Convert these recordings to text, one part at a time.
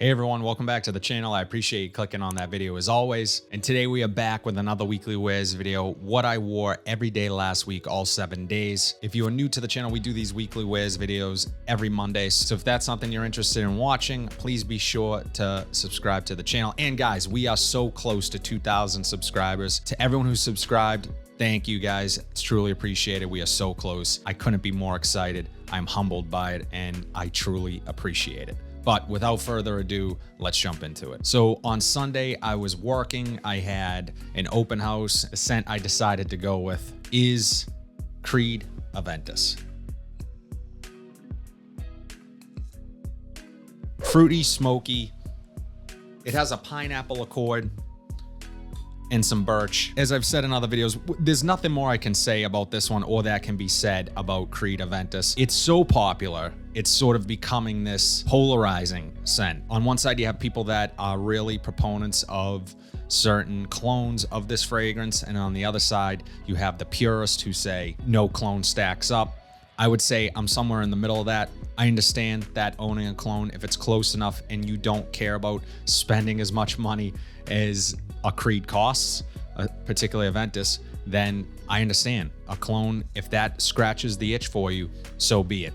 Hey everyone, welcome back to the channel. I appreciate you clicking on that video as always. And today we are back with another weekly wears video, what I wore every day last week, all 7 days. If you are new to the channel, we do these weekly wears videos every Monday. So if that's something you're interested in watching, please be sure to subscribe to the channel. And guys, we are so close to 2,000 subscribers. To everyone who's subscribed, thank you guys. It's truly appreciated. We are so close. I couldn't be more excited. I'm humbled by it and I truly appreciate it. But without further ado, let's jump into it. So on Sunday, I was working. I had an open house. The scent I decided to go with is Creed Aventus. Fruity, smoky. It has a pineapple accord and some birch. As I've said in other videos, there's nothing more I can say about this one or that can be said about Creed Aventus. It's so popular. It's sort of becoming this polarizing scent. On one side, you have people that are really proponents of certain clones of this fragrance. And on the other side, you have the purists who say no clone stacks up. I would say I'm somewhere in the middle of that. I understand that owning a clone, if it's close enough and you don't care about spending as much money as a Creed costs, particularly Aventus, then I understand. A clone, if that scratches the itch for you, so be it.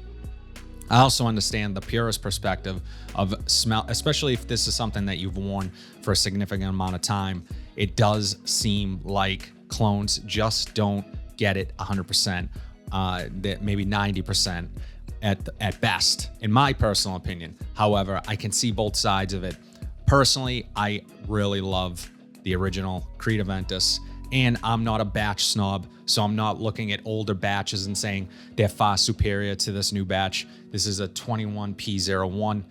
I also understand the purist perspective of smell, especially if this is something that you've worn for a significant amount of time. It does seem like clones just don't get it 100%, that maybe 90% at best, in my personal opinion. However, I can see both sides of it. Personally, I really love the original Creed Aventus, and I'm not a batch snob, so I'm not looking at older batches and saying they're far superior to this new batch. This is a 21P01,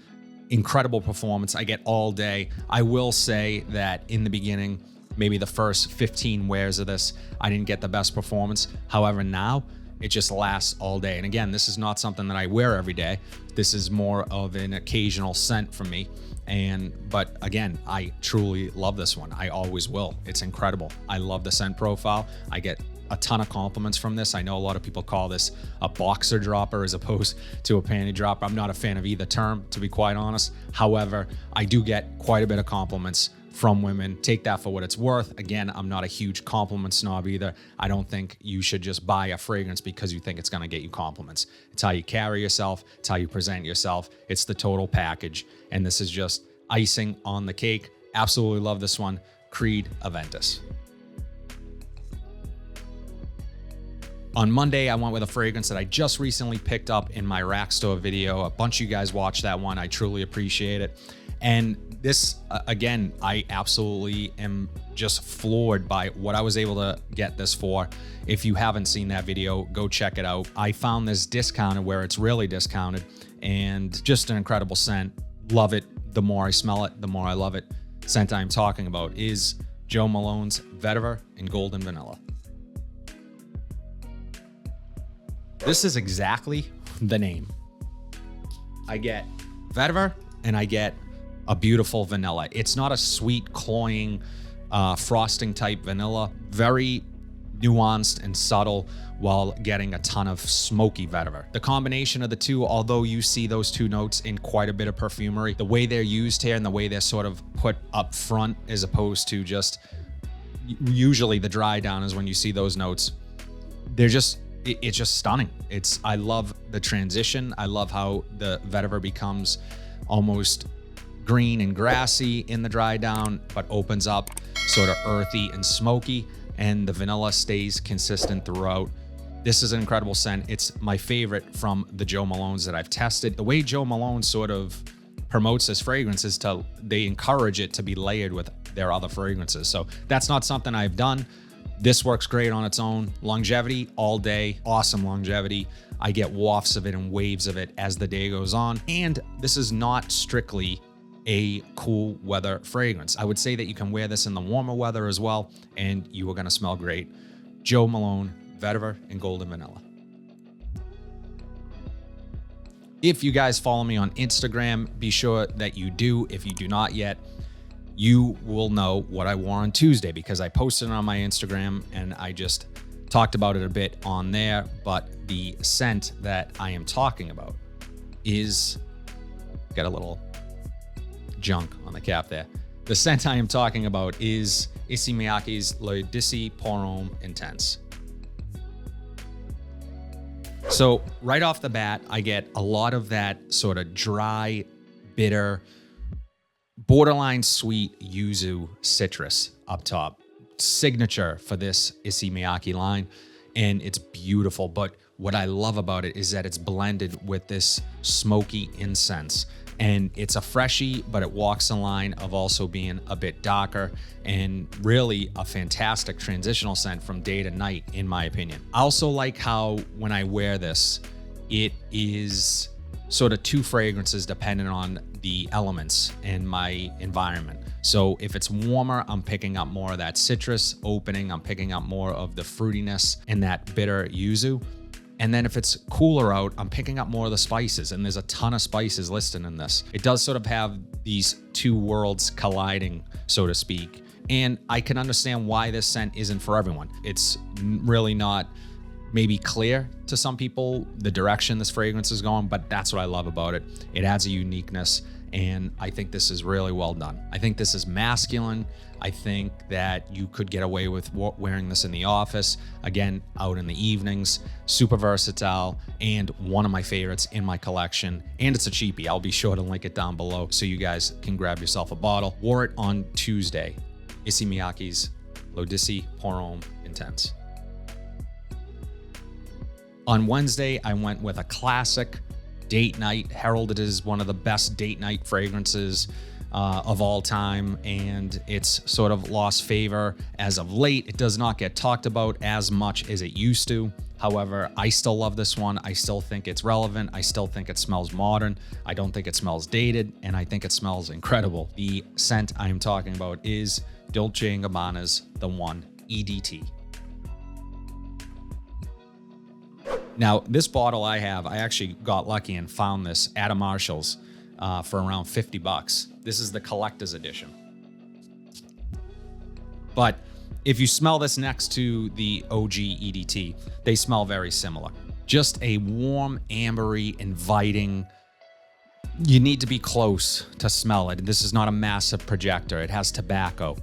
incredible performance. I get all day. I will say that in the beginning, maybe the first 15 wears of this, I didn't get the best performance. However, now it just lasts all day. And again, this is not something that I wear every day. This is more of an occasional scent for me. But again, I truly love this one. I always will. It's incredible. I love the scent profile. I get a ton of compliments from this. I know a lot of people call this a boxer dropper as opposed to a panty dropper. I'm not a fan of either term, to be quite honest. However, I do get quite a bit of compliments from women. Take that for what it's worth. Again, I'm not a huge compliment snob either. I don't think you should just buy a fragrance because you think it's going to get you compliments. It's how you carry yourself. It's how you present yourself. It's the total package. And this is just icing on the cake. Absolutely love this one. Creed Aventus. On Monday, I went with a fragrance that I just recently picked up in my rack store video. A bunch of you guys watched that one. I truly appreciate it. And this, again, I absolutely am just floored by what I was able to get this for. If you haven't seen that video, go check it out. I found this discounted where it's really discounted, and just an incredible scent. Love it. The more I smell it, the more I love it. Scent I'm talking about is Jo Malone's Vetiver in Golden Vanilla. This is exactly the name. I get vetiver and I get a beautiful vanilla. It's not a sweet, cloying, frosting type vanilla. Very nuanced and subtle while getting a ton of smoky vetiver. The combination of the two, although you see those two notes in quite a bit of perfumery, the way they're used here and the way they're sort of put up front as opposed to just, usually the dry down is when you see those notes. They're just, it's just stunning. I love the transition. I love how the vetiver becomes almost green and grassy in the dry down, but opens up sort of earthy and smoky, and the vanilla stays consistent throughout. This is an incredible scent. It's my favorite from the Jo Malones that I've tested. The way Jo Malone sort of promotes this fragrance is they encourage it to be layered with their other fragrances. So that's not something I've done. This works great on its own. Longevity all day, awesome longevity. I get wafts of it and waves of it as the day goes on. And this is not strictly a cool weather fragrance. I would say that you can wear this in the warmer weather as well, and you are gonna smell great. Jo Malone, Vetiver in Golden Vanilla. If you guys follow me on Instagram, be sure that you do. If you do not yet, you will know what I wore on Tuesday because I posted it on my Instagram and I just talked about it a bit on there. But the scent that I am talking about is, got a little junk on the cap there. The scent I am talking about is Issey Miyake's Le Dissy Pour Homme Intense. So right off the bat, I get a lot of that sort of dry, bitter, borderline sweet yuzu citrus up top. Signature for this Issey Miyake line, and it's beautiful. But what I love about it is that it's blended with this smoky incense. And it's a freshie, but it walks the line of also being a bit darker and really a fantastic transitional scent from day to night, in my opinion. I also like how when I wear this, it is sort of two fragrances depending on the elements and my environment. So if it's warmer, I'm picking up more of that citrus opening. I'm picking up more of the fruitiness and that bitter yuzu. And then if it's cooler out, I'm picking up more of the spices, and there's a ton of spices listed in this. It does sort of have these two worlds colliding, so to speak. And I can understand why this scent isn't for everyone. It's really not maybe clear to some people the direction this fragrance is going, but that's what I love about it. It adds a uniqueness, and I think this is really well done. I think this is masculine. I think that you could get away with wearing this in the office, again, out in the evenings. Super versatile, and one of my favorites in my collection. And it's a cheapie. I'll be sure to link it down below so you guys can grab yourself a bottle. Wore it on Tuesday. Issey Miyake's Le Dissy Pour Homme Intense. On Wednesday, I went with a classic date night, heralded as one of the best date night fragrances of all time, and it's sort of lost favor as of late. It does not get talked about as much as it used to. However, I still love this one. I still think it's relevant. I still think it smells modern. I don't think it smells dated, and I think it smells incredible. The scent I am talking about is Dolce & Gabbana's The One EDT. Now, this bottle I actually got lucky and found this at a Marshall's for around 50 bucks. This is the collector's edition. But if you smell this next to the OG EDT, they smell very similar. Just a warm, ambery, inviting. You need to be close to smell it. This is not a massive projector. It has tobacco.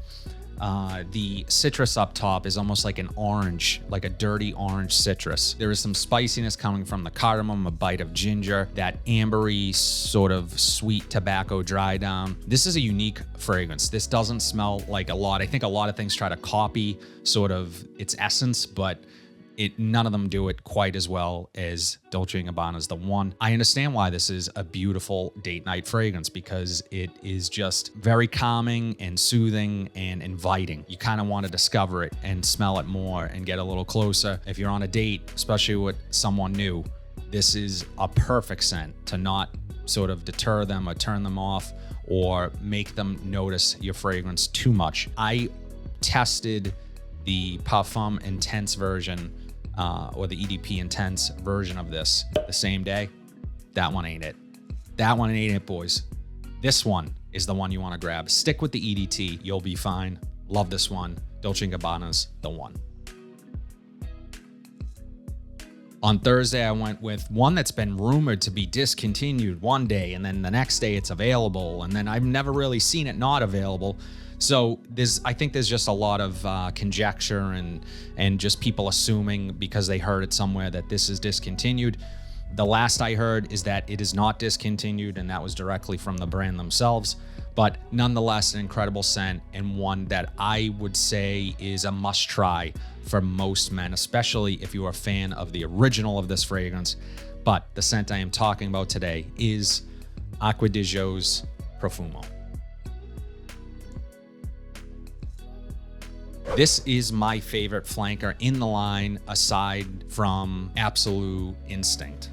The citrus up top is almost like an orange, like a dirty orange citrus. There is some spiciness coming from the cardamom, a bite of ginger, that ambery sort of sweet tobacco dry down. This is a unique fragrance. This doesn't smell like a lot. I think a lot of things try to copy sort of its essence, but none of them do it quite as well as Dolce & Gabbana's The One. I understand why this is a beautiful date night fragrance, because it is just very calming and soothing and inviting. You kind of want to discover it and smell it more and get a little closer. If you're on a date, especially with someone new, this is a perfect scent to not sort of deter them or turn them off or make them notice your fragrance too much. I tested the Parfum Intense version or the EDP Intense version of this the same day. That one ain't it. That one ain't it, boys. This one is the one you want to grab. Stick with the EDT. You'll be fine. Love this one. Dolce & Gabbana's The One. On Thursday, I went with one that's been rumored to be discontinued one day, and then the next day it's available, and then I've never really seen it not available. So I think there's just a lot of conjecture and just people assuming because they heard it somewhere that this is discontinued. The last I heard is that it is not discontinued, and that was directly from the brand themselves. But nonetheless, an incredible scent, and one that I would say is a must try for most men, especially if you are a fan of the original of this fragrance. But the scent I am talking about today is Acqua di Gio's Profumo. This is my favorite flanker in the line aside from Absolute Instinct,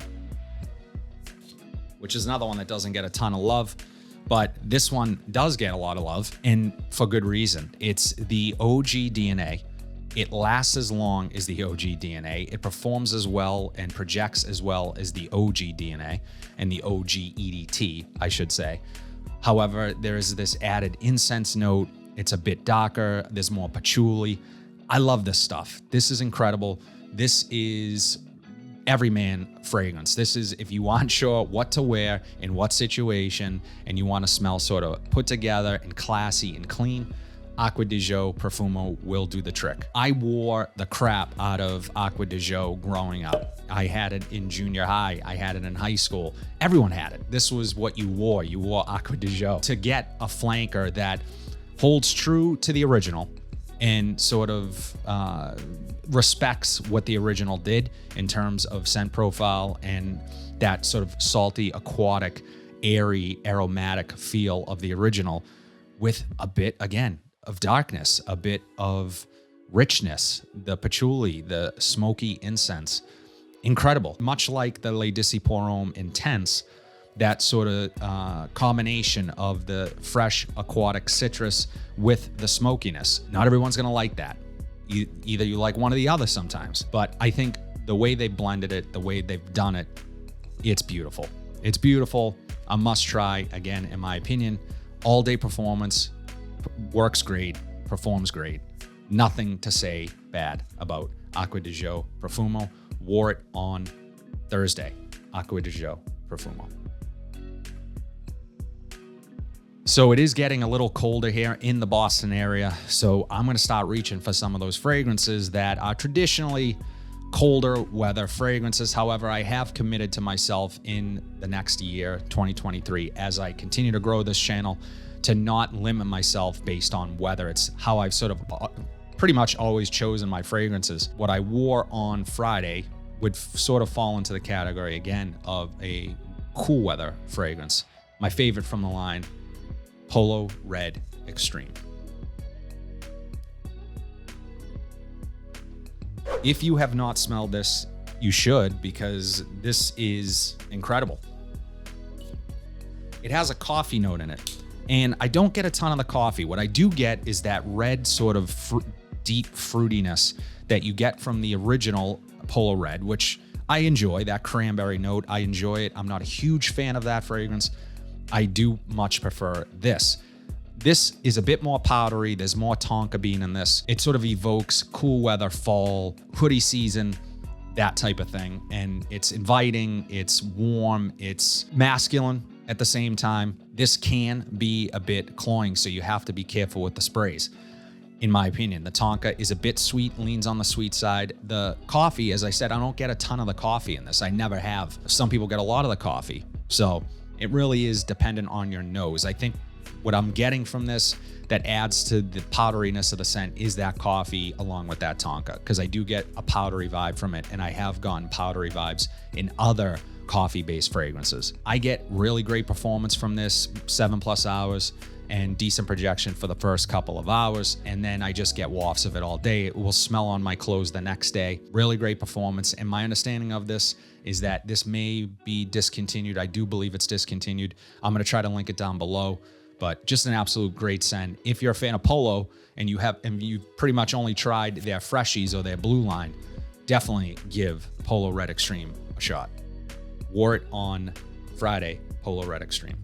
which is another one that doesn't get a ton of love, but this one does get a lot of love, and for good reason. It's the OG DNA. It lasts as long as the OG DNA. It performs as well and projects as well as the OG DNA and the OG EDT, I should say. However, there is this added incense note. It's a bit darker. There's more patchouli. I love this stuff. This is incredible. This is everyman fragrance. This is if you aren't sure what to wear in what situation and you want to smell sort of put together and classy and clean, Acqua di Gio Profumo will do the trick. I wore the crap out of Acqua di Gio growing up. I had it in junior high. I had it in high school. Everyone had it. This was what you wore. You wore Acqua di Gio. To get a flanker that holds true to the original and sort of respects what the original did in terms of scent profile and that sort of salty, aquatic, airy, aromatic feel of the original with a bit, again, of darkness, a bit of richness, the patchouli, the smoky incense. Incredible. Much like the Les Dissiporum Intense, that sort of combination of the fresh aquatic citrus with the smokiness. Not everyone's going to like that. Either you like one or the other sometimes. But I think the way they blended it, the way they've done it, it's beautiful. It's beautiful. A must try, again, in my opinion. All day performance, works great, performs great. Nothing to say bad about Acqua di Gio Profumo. Wore it on Thursday. Acqua di Gio Profumo. So it is getting a little colder here in the Boston area. So I'm going to start reaching for some of those fragrances that are traditionally colder weather fragrances. However, I have committed to myself in the next year, 2023, as I continue to grow this channel, to not limit myself based on weather. It's how I've sort of pretty much always chosen my fragrances. What I wore on Friday would sort of fall into the category again of a cool weather fragrance. My favorite from the line, Polo Red Extreme. If you have not smelled this, you should, because this is incredible. It has a coffee note in it, and I don't get a ton of the coffee. What I do get is that red sort of deep fruitiness that you get from the original Polo Red, which I enjoy, that cranberry note. I enjoy it. I'm not a huge fan of that fragrance. I do much prefer this. This is a bit more powdery. There's more tonka bean in this. It sort of evokes cool weather, fall, hoodie season, that type of thing. And it's inviting, it's warm, it's masculine at the same time. This can be a bit cloying, so you have to be careful with the sprays. In my opinion, the tonka is a bit sweet, leans on the sweet side. The coffee, as I said, I don't get a ton of the coffee in this. I never have. Some people get a lot of the coffee. So it really is dependent on your nose. I think what I'm getting from this that adds to the powderiness of the scent is that coffee along with that tonka, because I do get a powdery vibe from it, and I have gotten powdery vibes in other coffee-based fragrances. I get really great performance from this, 7+ hours, and decent projection for the first couple of hours, and then I just get wafts of it all day. It will smell on my clothes the next day. Really great performance, and my understanding of this is that this may be discontinued. I do believe it's discontinued. I'm going to try to link it down below, but just an absolute great scent. If you're a fan of Polo and you've pretty much only tried their Freshies or their Blue line, definitely give Polo Red Extreme a shot. Wore it on Friday, Polo Red Extreme.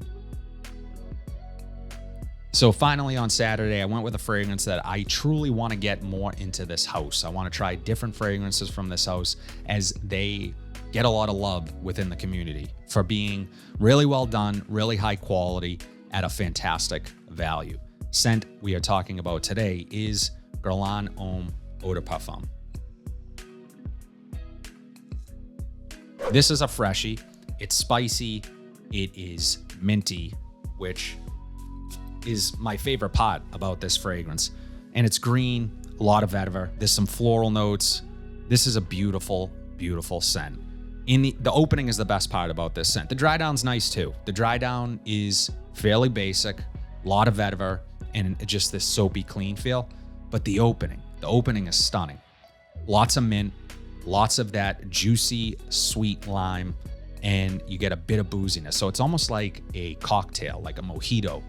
So finally on Saturday, I went with a fragrance that I truly want to get more into this house. I want to try different fragrances from this house, as they get a lot of love within the community for being really well done, really high quality at a fantastic value. Scent we are talking about today is Guerlain Homme Eau de Parfum. This is a freshie. It's spicy. It is minty, which is my favorite part about this fragrance. And it's green, a lot of vetiver. There's some floral notes. This is a beautiful, beautiful scent. The opening is the best part about this scent. The dry down's nice too. The dry down is fairly basic, a lot of vetiver, and just this soapy clean feel. But the opening is stunning. Lots of mint, lots of that juicy, sweet lime, and you get a bit of booziness. So it's almost like a cocktail, like a mojito.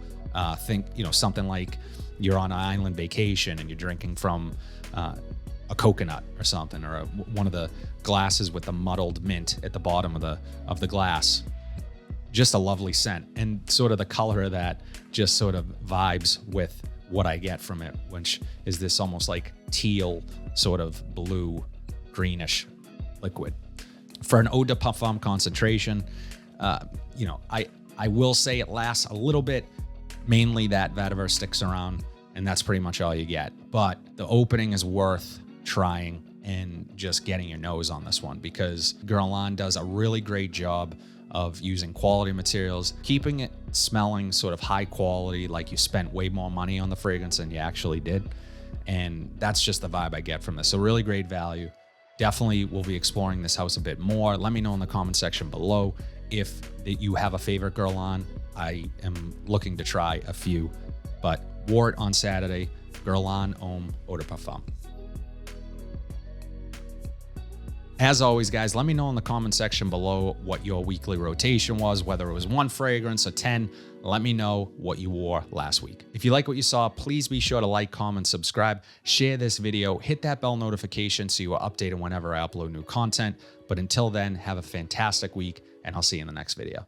Think, something like you're on an island vacation and you're drinking from a coconut or something, or one of the glasses with the muddled mint at the bottom of the glass. Just a lovely scent, and sort of the color of that just sort of vibes with what I get from it, which is this almost like teal, sort of blue, greenish liquid. For an eau de parfum concentration, I will say it lasts a little bit. Mainly that vetiver sticks around, and that's pretty much all you get. But the opening is worth trying and just getting your nose on this one, because Guerlain does a really great job of using quality materials, keeping it smelling sort of high quality, like you spent way more money on the fragrance than you actually did. And that's just the vibe I get from this. So really great value. Definitely will be exploring this house a bit more. Let me know in the comment section below if you have a favorite Guerlain. I am looking to try a few, but wore it on Saturday. Guerlain Homme Eau de Parfum. As always, guys, let me know in the comment section below what your weekly rotation was, whether it was 1 fragrance or 10. Let me know what you wore last week. If you like what you saw, please be sure to like, comment, subscribe, share this video, hit that bell notification so you are updated whenever I upload new content. But until then, have a fantastic week, and I'll see you in the next video.